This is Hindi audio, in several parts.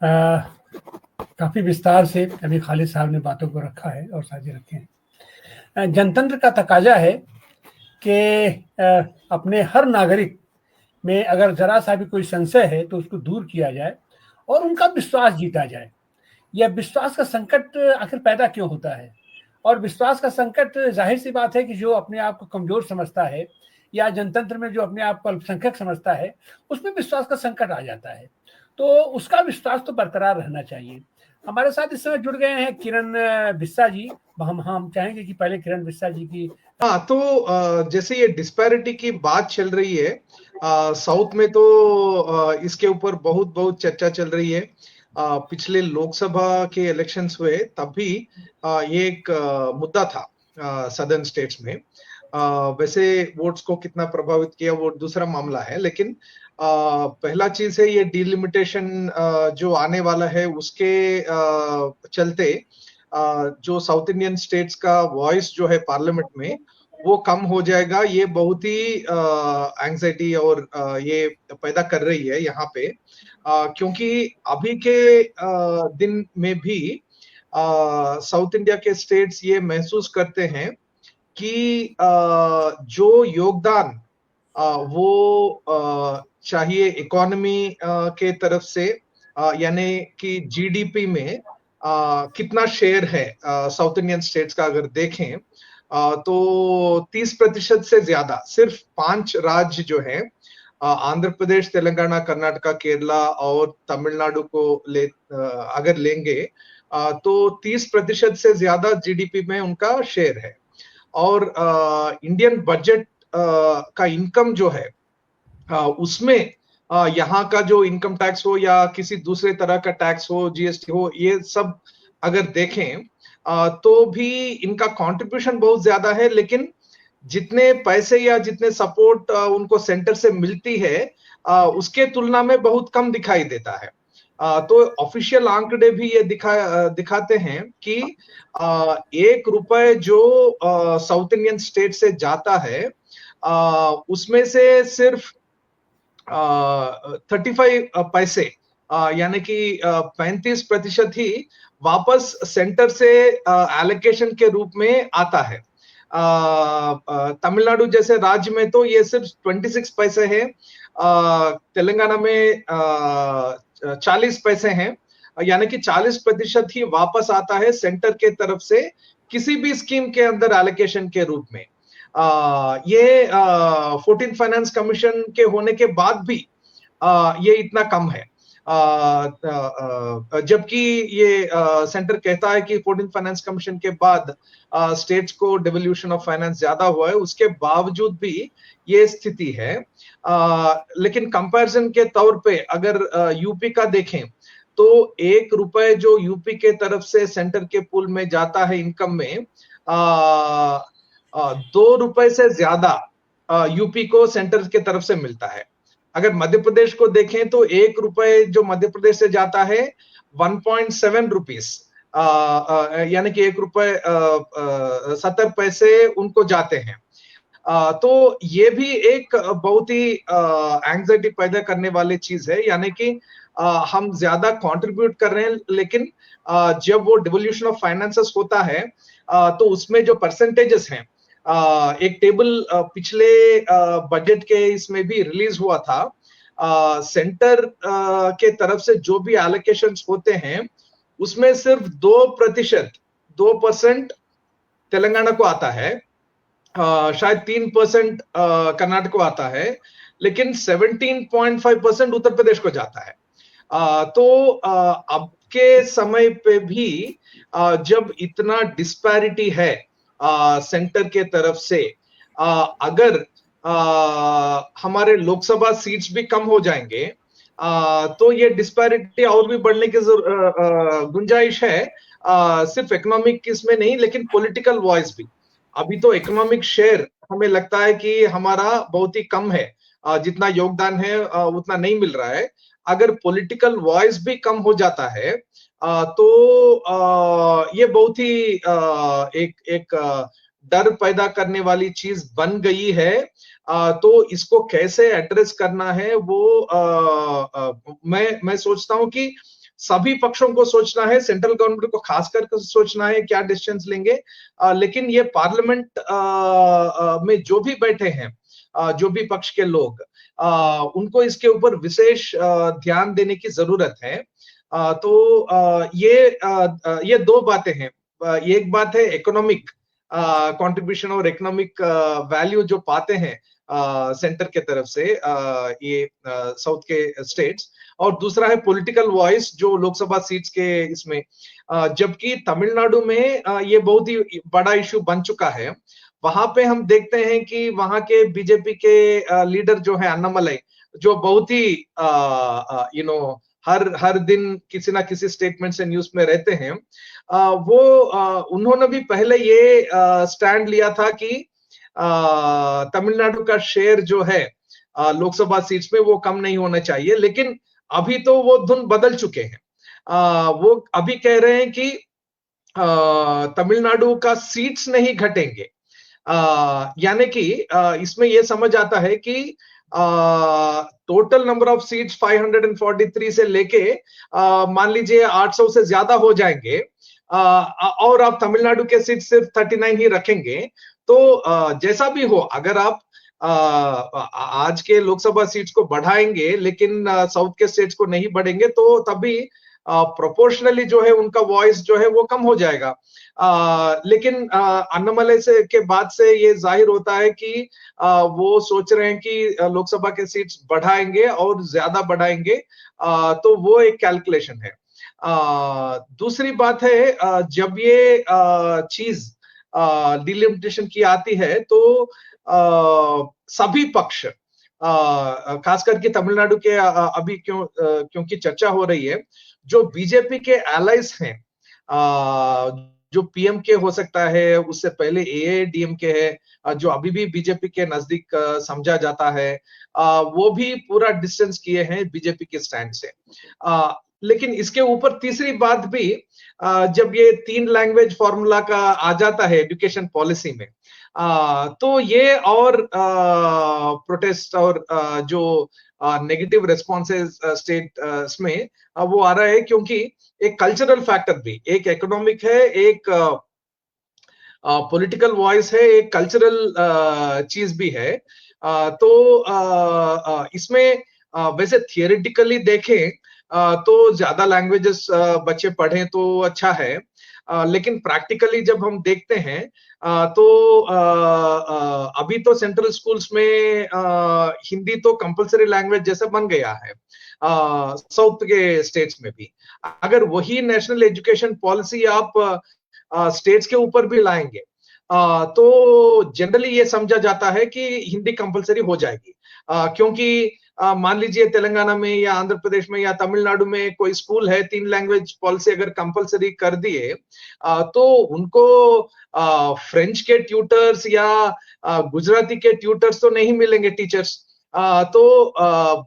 काफी विस्तार से अभी खालिद साहब ने बातों को रखा है और साझे रखे हैं। जनतंत्र का तकाजा है कि अपने हर नागरिक में अगर जरा सा भी कोई संशय है तो उसको दूर किया जाए और उनका विश्वास जीता जाए। यह विश्वास का संकट आखिर पैदा क्यों होता है? और विश्वास का संकट जाहिर सी बात है कि जो अपने आप को कमजोर समझता है या जनतंत्र में जो अपने आप को अल्पसंख्यक समझता है, उसमें विश्वास का संकट आ जाता है। तो उसका विश्वास तो बरकरार रहना चाहिए। हमारे साथ इस समय जुड़ गए हैं किरण बिस्सा जी। हम चाहेंगे कि पहले किरण बिस्सा जी की। हाँ, तो जैसे ये डिस्पैरिटी की बात चल रही है, साउथ में तो इसके ऊपर बहुत बहुत चर्चा चल रही है। पिछले लोकसभा के इलेक्शंस हुए तब भी ये एक मुद्दा था सदर्न स्टेट्स में। वैसे वोट्स को कितना प्रभावित किया वो दूसरा मामला है, लेकिन पहला चीज है ये डिलिमिटेशन जो आने वाला है उसके चलते जो साउथ इंडियन स्टेट्स का वॉइस जो है पार्लियामेंट में वो कम हो जाएगा। ये बहुत ही एंजाइटी और ये पैदा कर रही है यहाँ पे, क्योंकि अभी के दिन में भी साउथ इंडिया के स्टेट्स ये महसूस करते हैं कि जो योगदान वो चाहिए इकोनॉमी के तरफ से, यानी कि जीडीपी में कितना शेयर है साउथ इंडियन स्टेट्स का अगर देखें तो 30% से ज्यादा सिर्फ 5 राज्य जो है आंध्र प्रदेश, तेलंगाना, कर्नाटका, केरला और तमिलनाडु को अगर लेंगे तो 30% से ज्यादा जीडीपी में उनका शेयर है। और इंडियन बजट का इनकम जो है उसमें यहाँ का जो इनकम टैक्स हो या किसी दूसरे तरह का टैक्स हो, जीएसटी हो, ये सब अगर देखें तो भी इनका कंट्रीब्यूशन बहुत ज्यादा है, लेकिन जितने पैसे या जितने सपोर्ट उनको सेंटर से मिलती है उसके तुलना में बहुत कम दिखाई देता है। तो ऑफिशियल आंकड़े भी ये दिखाते हैं कि 1 रुपए जो साउथ इंडियन स्टेट से जाता है उसमें से सिर्फ 35 पैसे यानी कि 35% ही वापस सेंटर से एलोकेशन के रूप में आता है। तमिलनाडु जैसे राज्य में तो ये सिर्फ 26 पैसे है, तेलंगाना में 40 पैसे हैं, यानी कि 40% ही वापस आता है सेंटर के तरफ से किसी भी स्कीम के अंदर एलोकेशन के रूप में। ये 14th फाइनेंस कमीशन के होने के बाद भी ये इतना कम है, जबकि ये सेंटर कहता है कि 14th फाइनेंस कमीशन के बाद स्टेट्स को डिवोल्यूशन ऑफ फाइनेंस ज्यादा हुआ है, उसके बावजूद भी ये स्थिति है। लेकिन कंपैरिजन के तौर पे अगर यूपी का देखें तो 1 रुपए जो यूपी के तरफ से सेंटर के पूल में जाता है इनकम में, 2 रुपए से ज्यादा यूपी को सेंटर के तरफ से मिलता है। अगर मध्य प्रदेश को देखें तो 1 रुपए जो मध्य प्रदेश से जाता है 1.7 रुपीस, यानी कि 1 रुपए 70 पैसे उनको जाते हैं। तो ये भी एक बहुत ही एंग्जाइटी पैदा करने वाली चीज है, यानी कि हम ज्यादा कंट्रीब्यूट कर रहे हैं, लेकिन जब वो डिवोल्यूशन ऑफ फाइनेंसेस होता है तो उसमें जो परसेंटेजेस हैं, एक टेबल पिछले बजट के इसमें भी रिलीज हुआ था, सेंटर के तरफ से जो भी एलोकेशंस होते हैं उसमें सिर्फ 2% तेलंगाना को आता है, शायद 3% कर्नाटक को आता है, लेकिन 17.5% उत्तर प्रदेश को जाता है। तो अब के समय पे भी जब इतना डिस्पैरिटी है सेंटर के तरफ से, अगर हमारे लोकसभा सीट्स भी कम हो जाएंगे तो ये डिस्पैरिटी और भी बढ़ने की गुंजाइश है, सिर्फ इकोनॉमिक इसमें नहीं लेकिन पॉलिटिकल वॉइस भी। अभी तो इकोनॉमिक शेयर हमें लगता है कि हमारा बहुत ही कम है, जितना योगदान है उतना नहीं मिल रहा है। अगर पॉलिटिकल वॉइस भी कम हो जाता है तो ये बहुत ही एक डर पैदा करने वाली चीज बन गई है। तो इसको कैसे एड्रेस करना है वो मैं सोचता हूं कि सभी पक्षों को सोचना है, सेंट्रल गवर्नमेंट को खास करके सोचना है क्या डिसीजंस लेंगे। लेकिन ये पार्लियामेंट में जो भी बैठे हैं, जो भी पक्ष के लोग, उनको इसके ऊपर विशेष ध्यान देने की जरूरत है। ये दो बातें हैं। एक बात है इकोनॉमिक कंट्रीब्यूशन और इकोनॉमिक वैल्यू जो पाते हैं सेंटर के तरफ से ये साउथ के स्टेट्स, और दूसरा है पॉलिटिकल वॉइस जो लोकसभा सीट्स के इसमें, जबकि तमिलनाडु में ये बहुत ही बड़ा इश्यू बन चुका है। वहां पे हम देखते हैं कि वहां के बीजेपी के लीडर जो है अन्नामलाई, जो बहुत ही हर दिन किसी ना किसी स्टेटमेंट से न्यूज में रहते हैं, उन्होंने भी पहले ये स्टैंड लिया था कि तमिलनाडु का शेयर जो है लोकसभा सीट्स में वो कम नहीं होना चाहिए। लेकिन अभी तो वो धुन बदल चुके हैं। वो अभी कह रहे हैं कि तमिलनाडु का सीट्स नहीं घटेंगे। यानी कि इसमें यह समझ आता है कि टोटल नंबर ऑफ सीट्स 543 से लेके मान लीजिए 800 से ज्यादा हो जाएंगे, और आप तमिलनाडु के सीट सिर्फ 39 ही रखेंगे। तो जैसा भी हो, अगर आप आज के लोकसभा सीट्स को बढ़ाएंगे लेकिन साउथ के स्टेट्स को नहीं बढ़ेंगे, तो तभी प्रोपोर्शनली जो है उनका वॉइस जो है वो कम हो जाएगा। लेकिन अन्नामलाई से के बाद से ये जाहिर होता है कि वो सोच रहे हैं कि लोकसभा के सीट्स बढ़ाएंगे और ज्यादा बढ़ाएंगे। तो वो एक कैलकुलेशन है। दूसरी बात है, जब ये चीज डिलिमिटेशन की आती है तो सभी पक्ष, खास करके तमिलनाडु के अभी क्योंकि चर्चा हो रही है, जो बीजेपी के एलाइज हैं, जो पीएम के हो सकता है, उससे पहले एआईएडीएमके है जो अभी भी बीजेपी के नजदीक समझा जाता है, वो भी पूरा डिस्टेंस किए हैं बीजेपी के स्टैंड से। लेकिन इसके ऊपर तीसरी बात भी, जब ये 3 लैंग्वेज फॉर्मूला का आ जाता है एजुकेशन पॉलिसी में, तो ये और प्रोटेस्ट और जो नेगेटिव रेस्पॉन्सेज स्टेट में वो आ रहा है, क्योंकि एक कल्चरल फैक्टर भी, एक इकोनॉमिक है, एक पॉलिटिकल वॉइस है, एक कल्चरल चीज भी है। तो इसमें वैसे थियोरेटिकली देखें तो ज्यादा लैंग्वेजेस बच्चे पढ़ें तो अच्छा है, लेकिन प्रैक्टिकली जब हम देखते हैं तो अभी तो सेंट्रल स्कूल्स में हिंदी तो कंपलसरी लैंग्वेज जैसा बन गया है साउथ के स्टेट्स में भी। अगर वही नेशनल एजुकेशन पॉलिसी आप स्टेट्स के ऊपर भी लाएंगे तो जनरली ये समझा जाता है कि हिंदी कंपलसरी हो जाएगी, क्योंकि मान लीजिए तेलंगाना में या आंध्र प्रदेश में या तमिलनाडु में कोई स्कूल है, 3 लैंग्वेज पॉलिसी अगर कंपलसरी कर दिए तो उनको फ्रेंच के ट्यूटर्स या गुजराती के ट्यूटर्स तो नहीं मिलेंगे टीचर्स। तो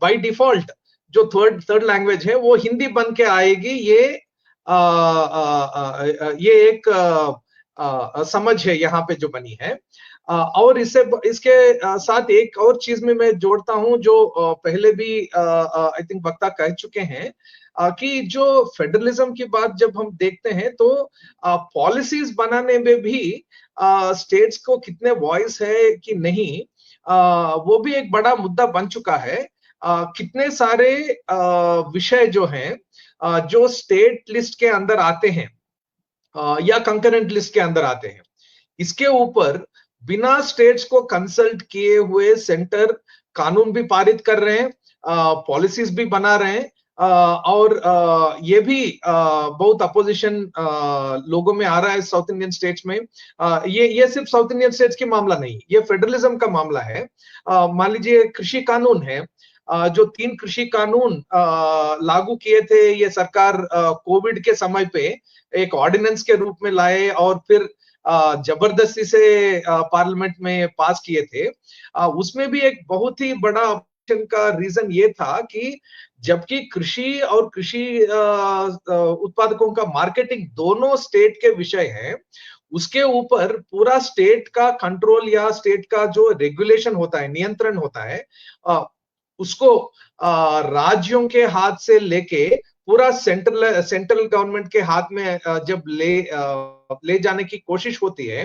बाय डिफॉल्ट जो थर्ड लैंग्वेज है वो हिंदी बन के आएगी। ये एक समझ है यहाँ पे जो बनी है। और इसके साथ एक और चीज में मैं जोड़ता हूं जो पहले भी आई थिंक वक्ता कह चुके हैं, कि जो फेडरलिज्म की बात जब हम देखते हैं तो पॉलिसीज बनाने में भी स्टेट्स को कितने वॉइस है कि नहीं, वो भी एक बड़ा मुद्दा बन चुका है। कितने सारे विषय जो हैं जो स्टेट लिस्ट के अंदर आते हैं या कंकरेंट लिस्ट के अंदर आते हैं, इसके ऊपर बिना स्टेट्स को कंसल्ट किए हुए सेंटर कानून भी पारित कर रहे हैं, पॉलिसीज भी बना रहे हैं, और ये भी बहुत अपोजिशन लोगों में आ रहा है साउथ इंडियन स्टेट्स में। ये सिर्फ साउथ इंडियन स्टेट्स की मामला नहीं, ये फेडरलिज्म का मामला है। मान लीजिए कृषि कानून है, जो 3 कृषि कानून लागू किए थे ये सरकार कोविड के समय पे एक ऑर्डिनेंस के रूप में लाए और फिर जबरदस्ती से पार्लियामेंट में पास किए थे। उसमें भी एक बहुत ही बड़ा ऑप्शन का रीजन ये था कि जबकि कृषि और कृषि उत्पादकों का मार्केटिंग दोनों स्टेट के विषय हैं, उसके ऊपर पूरा स्टेट का कंट्रोल या स्टेट का जो रेगुलेशन होता है, नियंत्रण होता है, उसको राज्यों के हाथ से लेके पूरा सेंट्रल गवर्नमेंट के हाथ में जब ले जाने की कोशिश होती है,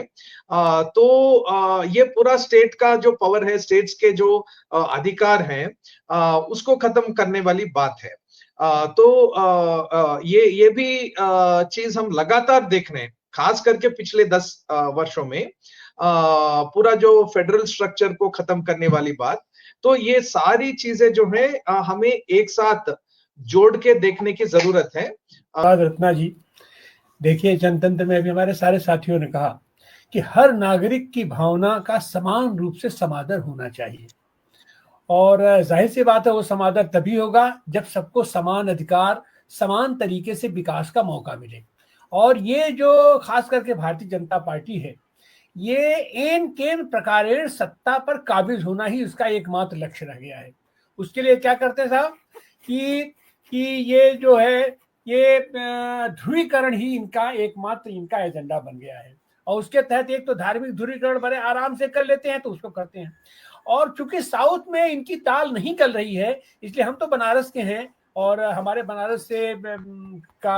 तो ये पूरा स्टेट का जो पावर है, स्टेट्स के जो अधिकार हैं, उसको खत्म करने वाली बात है। तो ये भी चीज हम लगातार देख रहे हैं, खास करके पिछले 10 वर्षों में, पूरा जो फेडरल स्ट्रक्चर को खत्म करने वाली बात। तो ये सारी चीजें जो है हमें एक साथ जोड़ के देखने की जरूरत है। रत्ना जी, देखिए, जनतंत्र में अभी हमारे सारे साथियों ने कहा कि हर नागरिक की भावना का समान रूप से समादर होना चाहिए, और जाहिर सी बात है वो समादर तभी होगा जब सबको समान अधिकार, समान तरीके से विकास का मौका मिले। और ये जो खास करके भारतीय जनता पार्टी है, ये एन केन प्रकारेण सत्ता पर काबिज होना ही उसका एकमात्र लक्ष्य रह गया है। उसके लिए क्या करते हैं साहब कि ये जो है, ये ध्रुवीकरण ही इनका एजेंडा बन गया है। और उसके तहत एक तो धार्मिक ध्रुवीकरण बड़े आराम से कर लेते हैं, तो उसको करते हैं। और चूंकि साउथ में इनकी दाल नहीं गल रही है, इसलिए हम तो बनारस के हैं और हमारे बनारस से का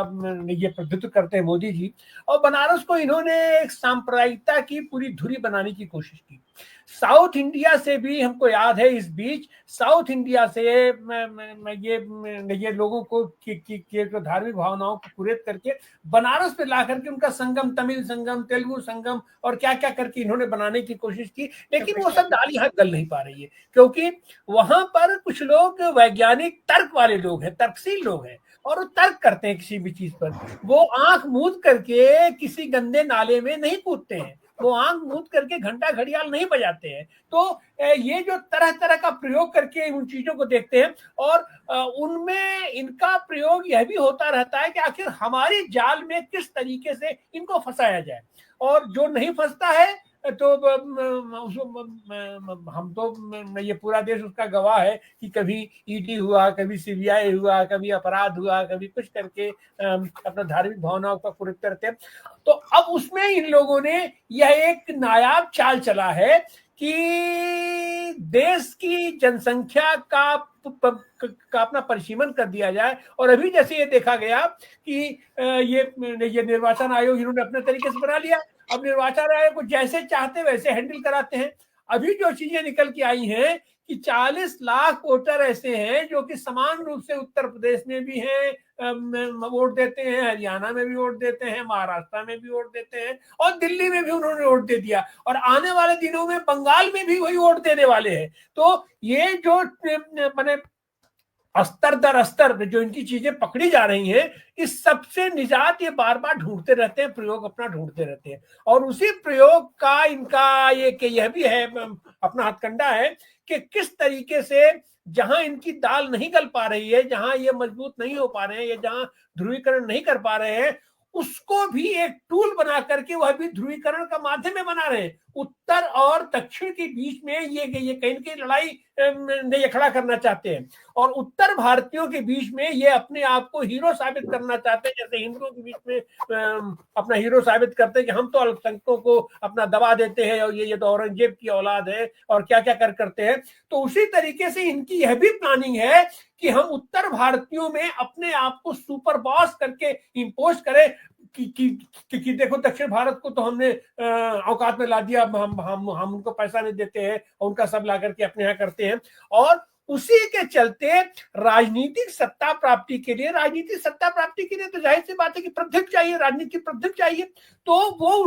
ये प्रतिनिधित्व करते हैं मोदी जी, और बनारस को इन्होंने एक सांप्रदायिकता की पूरी धुरी बनाने की कोशिश की। साउथ इंडिया से भी हमको याद है, इस बीच साउथ इंडिया से ये लोगों को की धार्मिक भावनाओं को कुरेद करके बनारस पे ला करके उनका संगम, तमिल संगम, तेलुगु संगम और क्या क्या करके इन्होंने बनाने की कोशिश की। लेकिन वो सब दाल यहाँ गल नहीं पा रही है, क्योंकि वहां पर कुछ लोग वैज्ञानिक तर्क वाले लोग हैं, तर्कशील लोग हैं, और वो तर्क करते हैं किसी भी चीज पर। वो आंख मूंद करके किसी गंदे नाले में नहीं कूदते हैं, वो आंख मूंद करके घंटा घड़ियाल नहीं बजाते हैं। तो ये जो तरह तरह का प्रयोग करके उन चीजों को देखते हैं, और उनमें इनका प्रयोग यह भी होता रहता है कि आखिर हमारी जाल में किस तरीके से इनको फंसाया जाए। और जो नहीं फंसता है तो हम तो ये पूरा देश उसका गवाह है कि कभी ईडी हुआ, कभी सीबीआई हुआ, कभी अपराध हुआ, कभी कुछ करके अपना धार्मिक भावनाओं का कुरित करते हैं। तो अब उसमें इन लोगों ने यह एक नायाब चाल चला है कि देश की जनसंख्या का अपना परिसीमन कर दिया जाए। और अभी जैसे ये देखा गया कि ये निर्वाचन आयोग इन्होंने अपने तरीके से बना लिया। अब निर्वाचन आयोग को जैसे चाहते वैसे हैंडल कराते हैं। अभी जो चीजें निकल के आई हैं कि 40 लाख वोटर ऐसे हैं जो कि समान रूप से उत्तर प्रदेश में भी हैं, वोट देते हैं, हरियाणा में भी वोट देते हैं, महाराष्ट्र में भी वोट देते हैं, और दिल्ली में भी उन्होंने वोट दे दिया, और आने वाले दिनों में बंगाल में भी वही वोट देने वाले हैं। तो ये जो मैंने अस्तर दर अस्तर जो इनकी चीजें पकड़ी जा रही हैं, इस सबसे निजात ये बार बार ढूंढते रहते हैं, प्रयोग अपना ढूंढते रहते हैं। और उसी प्रयोग का इनका यह भी है, अपना हथकंडा है कि किस तरीके से जहां इनकी दाल नहीं गल पा रही है, जहां ये मजबूत नहीं हो पा रहे हैं, या जहां ध्रुवीकरण नहीं कर पा रहे हैं, उसको भी एक टूल बना करके वह भी ध्रुवीकरण का माध्यम में बना रहे हैं। उत्तर और दक्षिण के बीच में ये कहीं न कहीं लड़ाई ये खड़ा करना चाहते हैं, और उत्तर भारतीयों के बीच में ये अपने आप को हीरो साबित करना चाहते हैं, जैसे हिंदुओं के बीच में अपना हीरो साबित करते हैं कि हम तो अल्पसंख्यकों को अपना दबा देते हैं, और ये तो औरंगजेब की औलाद है, और क्या क्या करते हैं। तो उसी तरीके से इनकी यह भी प्लानिंग है कि हम उत्तर भारतीयों में अपने आप को सुपर बॉस करके इंपोज करें कि देखो, दक्षिण भारत को तो हमने औकात में ला दिया, हम उनको पैसा नहीं देते हैं, और उनका सब ला करके अपने यहाँ करते हैं। और उसी के चलते राजनीतिक सत्ता प्राप्ति के लिए तो जाहिर सी बात है कि प्रत्यक्ष चाहिए, राजनीतिक प्रत्यक्ष चाहिए। तो वो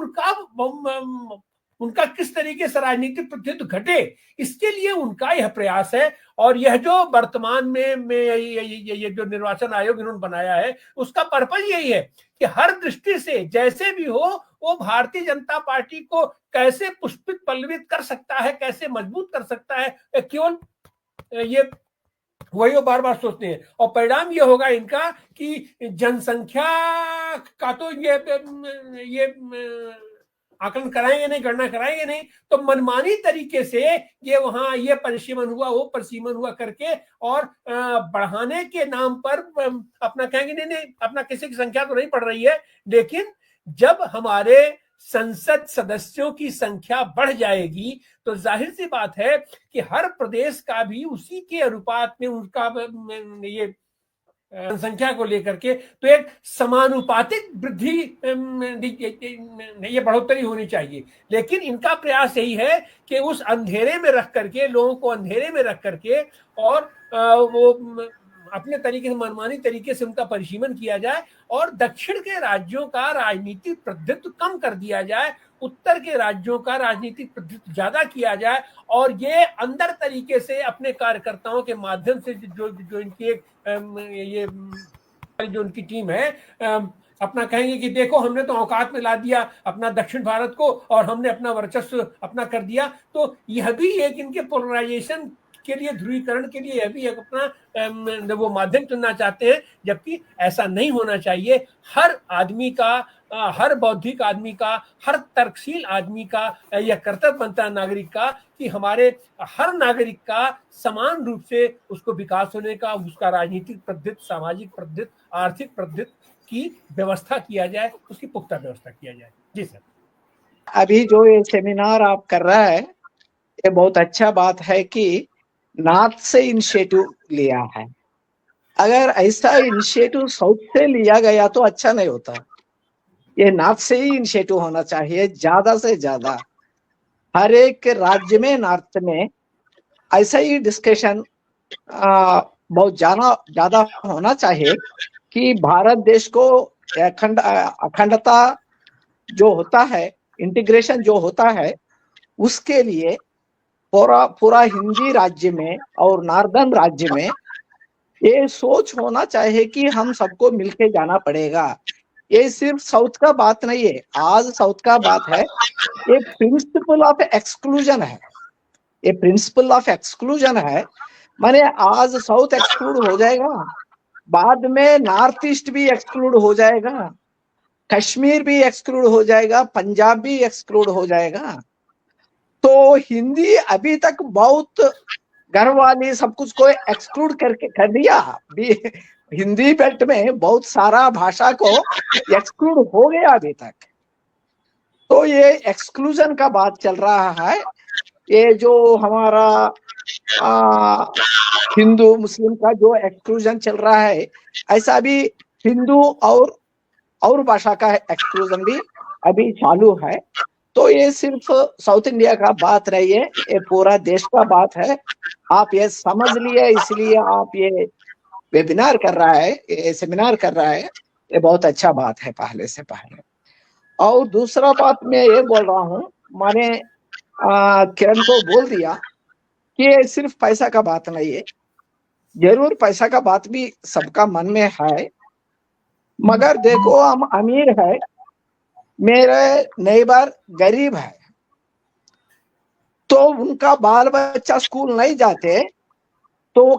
उनका किस तरीके से राजनीतिक प्रतिनिधित्व घटे, इसके लिए उनका यह प्रयास है। और यह जो वर्तमान में ये जो निर्वाचन आयोग इन्होंने बनाया है, उसका पर्पज यही है कि हर दृष्टि से जैसे भी हो, वो भारतीय जनता पार्टी को कैसे पुष्पित पल्लवित कर सकता है, कैसे मजबूत कर सकता है, केवल ये वही वो बार बार सोचते हैं। और परिणाम ये होगा इनका कि जनसंख्या का तो ये आकलन कराएंगे नहीं, गणना कराएंगे नहीं, तो मनमानी तरीके से ये वहां ये परिसीमन हुआ, वो परिसीमन हुआ करके, और बढ़ाने के नाम पर अपना कहेंगे नहीं, अपना किसी की संख्या तो नहीं बढ़ रही है। लेकिन जब हमारे संसद सदस्यों की संख्या बढ़ जाएगी, तो जाहिर सी बात है कि हर प्रदेश का भी उसी के अनुपात में उनका ये जनसंख्या को लेकर के, तो एक समानुपातिक वृद्धि, ये बढ़ोतरी होनी चाहिए। लेकिन इनका प्रयास यही है कि उस अंधेरे में रख करके, लोगों को अंधेरे में रख करके, और वो अपने तरीके से, मनमानी तरीके से उनका परिसीमन किया जाए, और दक्षिण के राज्यों का राजनीतिक प्रतिनिधित्व कम कर दिया जाए, उत्तर के राज्यों का राजनीतिक प्रतिनिधित्व ज्यादा किया जाए, और ये अंदर तरीके से अपने कार्यकर्ताओं के माध्यम से जो इनकी एक ये जो उनकी टीम है, अपना कहेंगे कि देखो हमने तो औकात में ला दिया अपना दक्षिण भारत को, और हमने अपना वर्चस्व अपना कर दिया। तो यह भी एक इनके पोलराइजेशन के लिए, ध्रुवीकरण के लिए, यह भी एक अपना वो माध्यम चुनना चाहते हैं, जबकि ऐसा नहीं होना चाहिए। हर आदमी का, हर बौद्धिक आदमी का, हर तर्कशील आदमी का यह कर्तव्य बनता है नागरिक का, कि हमारे हर नागरिक का समान रूप से उसको विकास होने का, उसका राजनीतिक प्रतिनिधित्व, सामाजिक प्रतिनिधित्व, आर्थिक प्रतिनिधित्व की व्यवस्था किया जाए, उसकी पुख्ता व्यवस्था किया जाए। जी सर। अभी जो ये सेमिनार आप कर रहा है, ये बहुत अच्छा बात है कि नॉर्थ से इनिशिएटिव लिया है। अगर ऐसा इनिशिएटिव साउथ से लिया गया तो अच्छा नहीं होता। ये नॉर्थ से ही इनिशिएटिव होना चाहिए, ज्यादा से ज्यादा हर एक राज्य में, नॉर्थ में ऐसा ही डिस्कशन बहुत ज्यादा होना चाहिए कि भारत देश को अखंडता जो होता है, इंटीग्रेशन जो होता है, उसके लिए पूरा हिंदी राज्य में और नॉर्दर्न राज्य में ये सोच होना चाहिए कि हम सबको मिलके जाना पड़ेगा। ये सिर्फ साउथ का बात नहीं है, आज साउथ का बात है। ये प्रिंसिपल ऑफ एक्सक्लूजन है, ये प्रिंसिपल ऑफ एक्सक्लूजन है। माने आज साउथ एक्सक्लूड हो जाएगा, बाद में नॉर्थ ईस्ट भी एक्सक्लूड हो जाएगा, कश्मीर भी एक्सक्लूड हो जाएगा, पंजाब भी एक्सक्लूड हो जाएगा। तो हिंदी अभी तक बहुत गर्व वाली सब कुछ को एक्सक्लूड करके कर दिया। हिंदी बेल्ट में बहुत सारा भाषा को एक्सक्लूड हो गया अभी तक। तो ये एक्सक्लूजन का बात चल रहा है। ये जो हमारा हिंदू मुस्लिम का जो एक्सक्लूजन चल रहा है, ऐसा भी हिंदू और भाषा का एक्सक्लूजन भी अभी चालू है। तो ये सिर्फ साउथ इंडिया का बात नहीं है, ये पूरा देश का बात है। आप ये समझ लिए, इसलिए आप ये वेबिनार कर रहा है, ये सेमिनार कर रहा है, ये बहुत अच्छा बात है पहले से पहले। और दूसरा बात मैं ये बोल रहा हूँ, मैंने किरण को बोल दिया कि ये सिर्फ पैसा का बात नहीं है। जरूर पैसा का बात भी सबका मन में है, मगर देखो हम अमीर है, मेरे नेबर गरीब है, तो उनका बाल बच्चा स्कूल नहीं जाते तो वो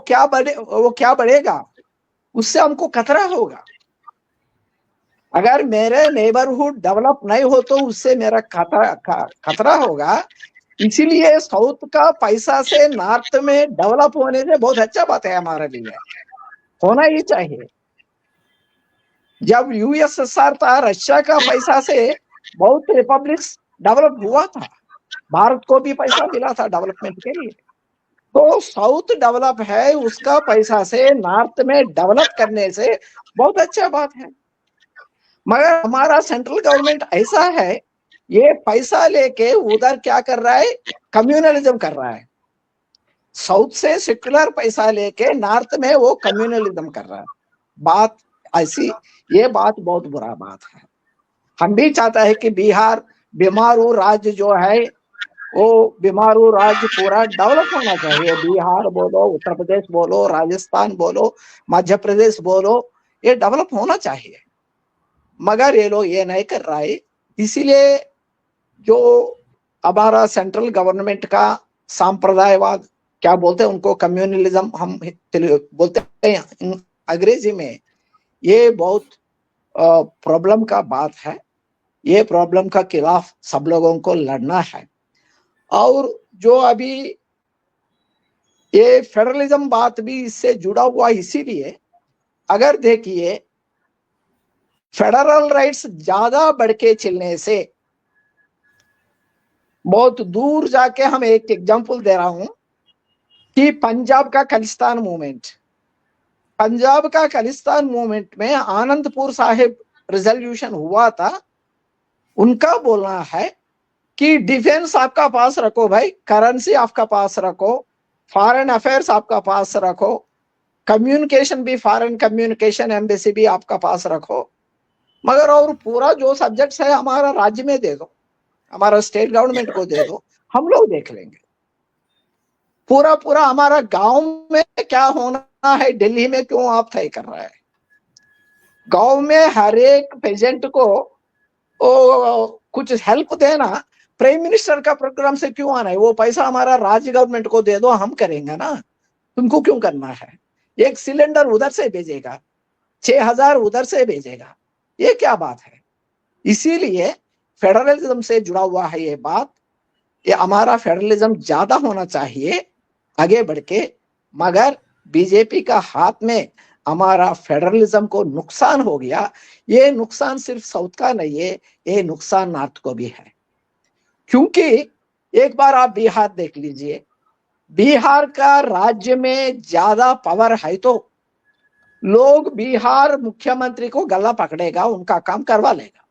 क्या बढ़ेगा, उससे हमको खतरा होगा। अगर मेरे नेबरहुड डेवलप नहीं हो तो उससे मेरा खतरा होगा। इसीलिए साउथ का पैसा से नॉर्थ में डेवलप होने से बहुत अच्छा बात है, हमारे लिए होना ही चाहिए। जब यूएसएसआर था, रशिया का पैसा से बहुत रिपब्लिक्स डेवलप हुआ था, भारत को भी पैसा मिला था डेवलपमेंट के लिए। तो साउथ डेवलप है, उसका पैसा से नॉर्थ में डेवलप करने से बहुत अच्छा बात है। मगर हमारा सेंट्रल गवर्नमेंट ऐसा है, ये पैसा लेके उधर क्या कर रहा है, कम्युनलिज्म कर रहा है। साउथ से सेक्युलर पैसा लेके नॉर्थ में वो कम्युनलिज्म कर रहा है। बात ऐसी, ये बात बहुत बुरा बात है। हम भी चाहता है कि बिहार बीमारू राज्य जो है, वो बीमारू राज्य पूरा डेवलप होना चाहिए। बिहार बोलो, उत्तर प्रदेश बोलो, राजस्थान बोलो, मध्य प्रदेश बोलो, ये डेवलप होना चाहिए। मगर ये लोग ये नहीं कर रहा है। इसीलिए जो हमारा सेंट्रल गवर्नमेंट का सांप्रदायवाद क्या बोलते हैं उनको, कम्युनलिज्म हम बोलते हैं अंग्रेजी में, ये बहुत प्रॉब्लम का बात है। ये प्रॉब्लम का खिलाफ सब लोगों को लड़ना है। और जो अभी ये फेडरलिज्म बात भी इससे जुड़ा हुआ, इसीलिए अगर देखिए फेडरल राइट्स ज्यादा बढ़ के चलने से, बहुत दूर जाके हम एक एग्जांपल दे रहा हूं कि पंजाब का खालिस्तान मूवमेंट, पंजाब का खालिस्तान मूवमेंट में आनंदपुर साहिब रिजोल्यूशन हुआ था, उनका बोलना है कि डिफेंस आपका पास रखो भाई, करेंसी आपका पास रखो, फॉरेन अफेयर्स आपका पास रखो, कम्युनिकेशन भी, फॉरेन कम्युनिकेशन एम्बेसी भी आपका पास रखो, मगर और पूरा जो सब्जेक्ट्स है हमारा राज्य में दे दो, हमारा स्टेट गवर्नमेंट को दे दो, हम लोग देख लेंगे। पूरा पूरा हमारा गांव में क्या होना है दिल्ली में क्यों आप तय कर रहे हैं? गांव में हर एक पेजेंट को कुछ हेल्प देना प्राइम मिनिस्टर का प्रोग्राम से क्यों आना है? वो पैसा हमारा राज्य गवर्नमेंट को दे दो, हम करेंगे ना, तुमको क्यों करना है? एक सिलेंडर उधर से भेजेगा, 6,000 उधर से भेजेगा, ये क्या बात है? इसीलिए फेडरलिज्म से जुड़ा हुआ है ये बात। ये हमारा फेडरलिज्म ज्यादा होना चाहिए आगे बढ़ के, मगर बीजेपी का हाथ में हमारा फेडरलिज्म को नुकसान हो गया। ये नुकसान सिर्फ साउथ का नहीं है, ये नुकसान नॉर्थ को भी है। क्योंकि एक बार आप बिहार देख लीजिए, बिहार का राज्य में ज्यादा पावर है तो लोग बिहार मुख्यमंत्री को गला पकड़ेगा, उनका काम करवा लेगा।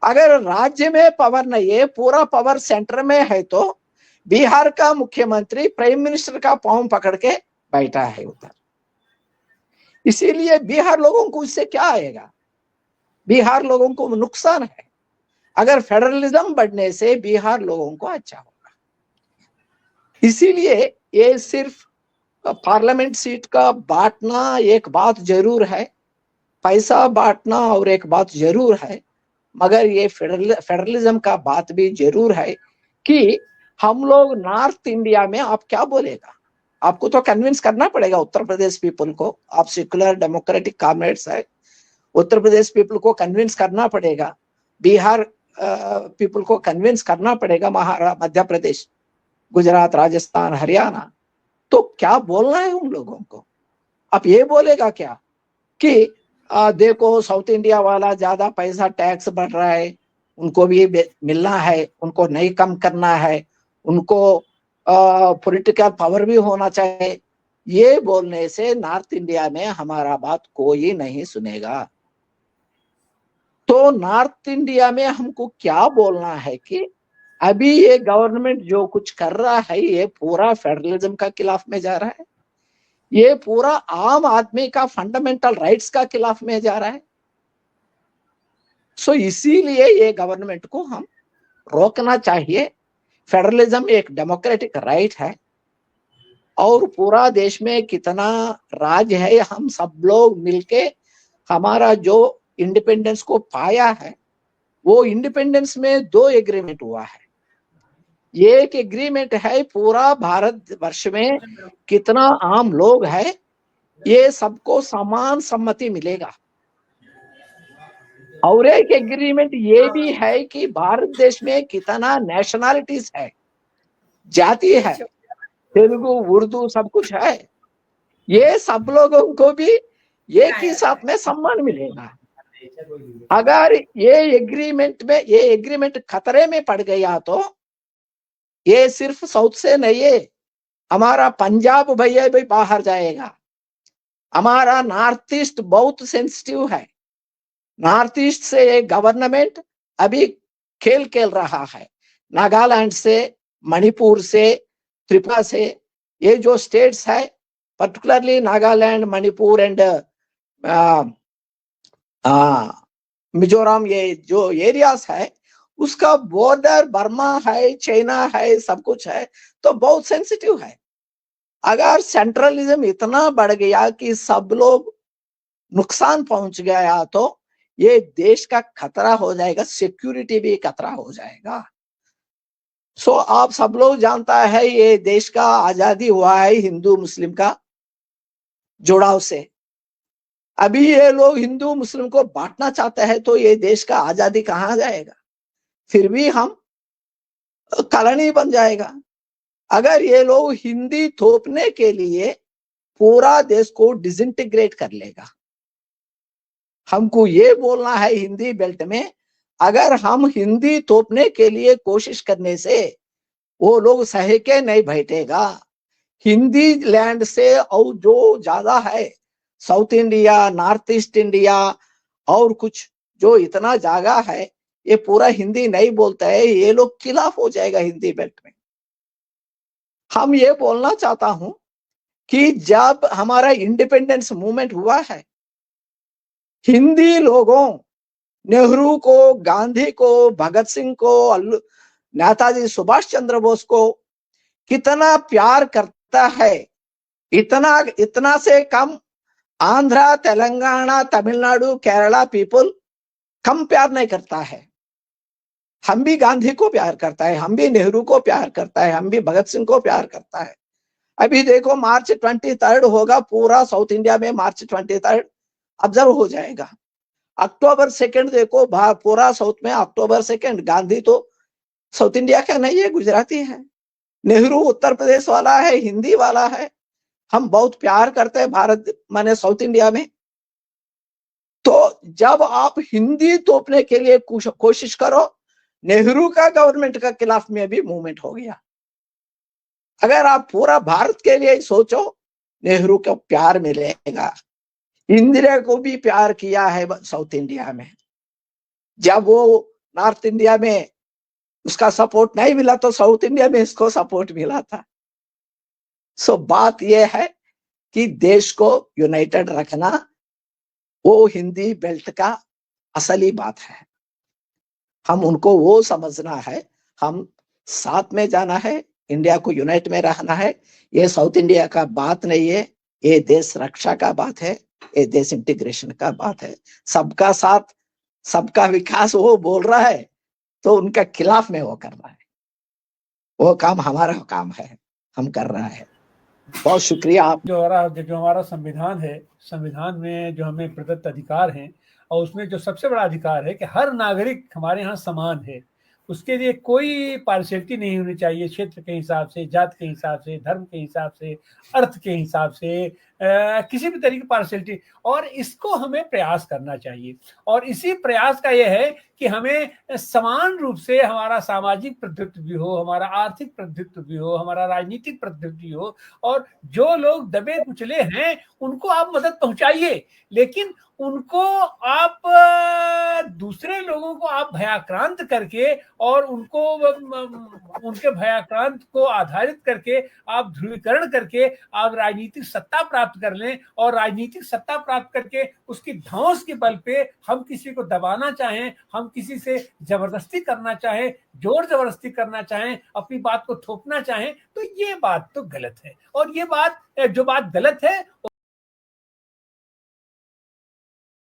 अगर राज्य में पावर नहीं है, पूरा पावर सेंटर में है, तो बिहार का मुख्यमंत्री प्राइम मिनिस्टर का पांव पकड़ के बैठा है उधर। इसीलिए बिहार लोगों को इससे क्या आएगा? बिहार लोगों को नुकसान है। अगर फेडरलिज्म बढ़ने से बिहार लोगों को अच्छा होगा। इसीलिए ये सिर्फ पार्लियामेंट सीट का बांटना एक बात जरूर है, पैसा बांटना और एक बात जरूर है, मगर ये फेडरलिज्म का बात भी जरूर है कि हम लोग नॉर्थ इंडिया में, आप क्या बोलेगा? आपको तो कन्विंस करना पड़ेगा उत्तर प्रदेश पीपल को। आप सेक्युलर डेमोक्रेटिक कॉमरेड्स है, उत्तर प्रदेश पीपल को कन्विंस करना पड़ेगा, बिहार पीपल को कन्विंस करना पड़ेगा, महाराष्ट्र, मध्य प्रदेश, गुजरात, राजस्थान, हरियाणा। तो क्या बोलना है उन लोगों को? आप ये बोलेगा क्या कि देखो साउथ इंडिया वाला ज्यादा पैसा टैक्स बढ़ रहा है, उनको भी मिलना है, उनको नहीं कम करना है, उनको पॉलिटिकल पावर भी होना चाहिए। ये बोलने से नॉर्थ इंडिया में हमारा बात कोई नहीं सुनेगा। तो नॉर्थ इंडिया में हमको क्या बोलना है कि अभी ये गवर्नमेंट जो कुछ कर रहा है, ये पूरा फेडरलिज्म का खिलाफ में जा रहा है, ये पूरा आम आदमी का फंडामेंटल राइट्स का खिलाफ में जा रहा है। सो इसीलिए ये गवर्नमेंट को हम रोकना चाहिए। फेडरलिज्म एक डेमोक्रेटिक राइट है और पूरा देश में कितना राज है, हम सब लोग मिलके हमारा जो इंडिपेंडेंस को पाया है, वो इंडिपेंडेंस में 2 एग्रीमेंट हुआ है। एक एग्रीमेंट है पूरा भारत वर्ष में कितना आम लोग है, ये सबको समान सम्मति मिलेगा। और एक एग्रीमेंट ये भी है कि भारत देश में कितना नेशनलिटीज है, जाति है, तेलुगु, उर्दू सब कुछ है, ये सब लोगों को भी एक ही साथ में सम्मान मिलेगा। अगर ये एग्रीमेंट खतरे में पड़ गया तो ये सिर्फ साउथ से नहीं है, हमारा पंजाब भैया भी बाहर जाएगा। हमारा नॉर्थ ईस्ट बहुत सेंसिटिव है। नॉर्थ ईस्ट से ये गवर्नमेंट अभी खेल रहा है। नागालैंड से, मणिपुर से, त्रिपुरा से, ये जो स्टेट्स है, पर्टिकुलरली नागालैंड, मणिपुर एंड मिजोरम, ये जो एरियाज है, उसका बॉर्डर बर्मा है, चाइना है, सब कुछ है, तो बहुत सेंसिटिव है। अगर सेंट्रलिज्म इतना बढ़ गया कि सब लोग नुकसान पहुंच गया तो ये देश का खतरा हो जाएगा, सिक्योरिटी भी खतरा हो जाएगा। सो आप सब लोग जानता है ये देश का आजादी हुआ है हिंदू मुस्लिम का जुड़ाव से। अभी ये लोग हिंदू मुस्लिम को बांटना चाहते हैं तो ये देश का आजादी कहाँ जाएगा? फिर भी हम कॉलोनी बन जाएगा। अगर ये लोग हिंदी थोपने के लिए पूरा देश को डिसइंटीग्रेट कर लेगा। हमको ये बोलना है हिंदी बेल्ट में, अगर हम हिंदी थोपने के लिए कोशिश करने से वो लोग सह के नहीं बैठेगा। हिंदी लैंड से और जो ज्यादा है south India, north east India और कुछ जो इतना जगह है, ये पूरा हिंदी नहीं बोलता है, ये लोग खिलाफ हो जाएगा हिंदी बेल्ट में। हम ये बोलना चाहता हूं कि जब हमारा इंडिपेंडेंस मूवमेंट हुआ है, हिंदी लोगों नेहरू को, गांधी को, भगत सिंह को, नेताजी सुभाष चंद्र बोस को कितना प्यार करता है, इतना इतना से कम आंध्रा, तेलंगाना, तमिलनाडु, केरला पीपल कम प्यार नहीं करता है। हम भी गांधी को प्यार करता है, हम भी नेहरू को प्यार करता है, हम भी भगत सिंह को प्यार करता है। अभी देखो मार्च 23 होगा, पूरा साउथ इंडिया में मार्च 23 ऑब्जर्व हो जाएगा। अक्टूबर 2 देखो पूरा साउथ में अक्टूबर 2, गांधी तो साउथ इंडिया का नहीं है, गुजराती है। नेहरू उत्तर प्रदेश वाला है, हिंदी वाला है। हम बहुत प्यार करते हैं भारत माने साउथ इंडिया में। तो जब आप हिंदी तोपने के लिए कोशिश करो, नेहरू का गवर्नमेंट का खिलाफ में भी मूवमेंट हो गया। अगर आप पूरा भारत के लिए सोचो, नेहरू को प्यार मिलेगा। इंदिरा को भी प्यार किया है साउथ इंडिया में। जब वो नॉर्थ इंडिया में उसका सपोर्ट नहीं मिला तो साउथ इंडिया में इसको सपोर्ट मिला था। सो बात यह है कि देश को यूनाइटेड रखना वो हिंदी बेल्ट का असली बात है। हम उनको वो समझना है, हम साथ में जाना है, इंडिया को यूनाइट में रहना है। ये साउथ इंडिया का बात नहीं है, ये देश रक्षा का बात है, ये देश इंटीग्रेशन का बात है। सबका साथ सबका विकास वो बोल रहा है तो उनका खिलाफ में वो कर रहा है। वो काम हमारा काम है, हम कर रहा है। बहुत शुक्रिया। आप जो हमारा संविधान है, संविधान में जो हमें प्रदत्त अधिकार हैं, और उसमें जो सबसे बड़ा अधिकार है कि हर नागरिक हमारे यहाँ समान है, उसके लिए कोई पार्शियलिटी नहीं होनी चाहिए, क्षेत्र के हिसाब से, जात के हिसाब से, धर्म के हिसाब से, अर्थ के हिसाब से, किसी भी तरीके की पार्शियलिटी। और इसको हमें प्रयास करना चाहिए, और इसी प्रयास का यह है कि हमें समान रूप से हमारा सामाजिक प्रतिनिधित्व भी हो, हमारा आर्थिक प्रतिनिधित्व भी हो, हमारा राजनीतिक प्रतिनिधित्व भी हो। और जो लोग दबे कुचले हैं उनको आप मदद पहुंचाइए, लेकिन उनको आप दूसरे लोगों को आप भयाक्रांत करके और उनको उनके भयाक्रांत को आधारित करके आप ध्रुवीकरण करके आप राजनीतिक सत्ता प्राप्त कर लें, और राजनीतिक सत्ता प्राप्त करके उसकी धौंस के बल पे हम किसी को दबाना चाहें, हम किसी से जबरदस्ती करना चाहें, जोर जबरदस्ती करना चाहें, अपनी बात को थोपना चाहें, तो ये बात तो गलत है। और ये बात जो बात गलत है